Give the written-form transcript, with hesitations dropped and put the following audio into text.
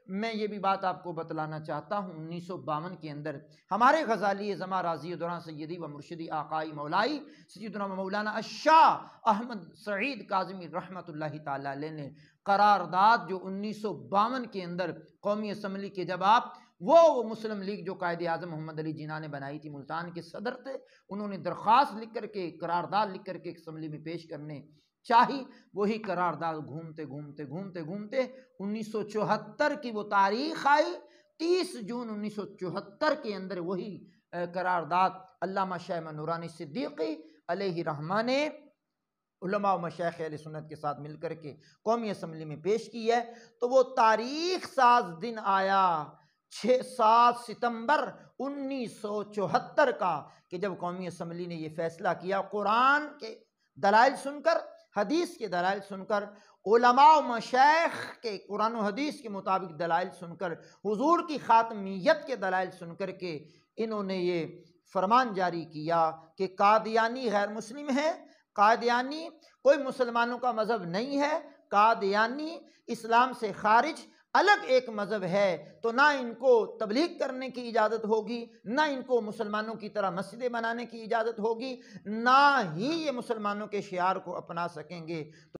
میں یہ بھی بات آپ کو بتلانا چاہتا ہوں، 1952 کے اندر ہمارے غزالی زماں راضی دوران سیدی و مرشدی آقائی مولائی سیدنا مولانا الشاہ احمد سعید کاظمی رحمۃ اللہ تعالی علیہ نے قرارداد جو 1952 کے اندر قومی اسمبلی کے جب آپ وہ مسلم لیگ جو قائد اعظم محمد علی جناح نے بنائی تھی، ملتان کے صدر تھے، انہوں نے درخواست لکھ کر کے، قرارداد لکھ کر کے اسمبلی میں پیش کرنے چاہی، وہی قرارداد گھومتے گھومتے گھومتے گھومتے 1974 کی وہ تاریخ آئی، 30 جون 1974 کے اندر وہی قرارداد علامہ شاہ نورانی صدیقی علیہ رحمہ نے علماء و مشائخ اہل سنت کے ساتھ مل کر کے قومی اسمبلی میں پیش کی ہے۔ تو وہ تاریخ ساز دن آیا 7 ستمبر 1974 کا، کہ جب قومی اسمبلی نے یہ فیصلہ کیا، قرآن کے دلائل سن کر، حدیث کے دلائل سن کر، علماء و مشائخ کے قرآن و حدیث کے مطابق دلائل سن کر، حضور کی خاتمیت کے دلائل سن کر کے انہوں نے یہ فرمان جاری کیا کہ قادیانی غیر مسلم ہے، قادیانی کوئی مسلمانوں کا مذہب نہیں ہے، قادیانی اسلام سے خارج الگ ایک مذہب ہے، تو نہ ان کو تبلیغ کرنے کی اجازت ہوگی، نہ ان کو مسلمانوں کی طرح مسجدیں بنانے کی اجازت ہوگی، نہ ہی یہ مسلمانوں کے شعار کو اپنا سکیں گے۔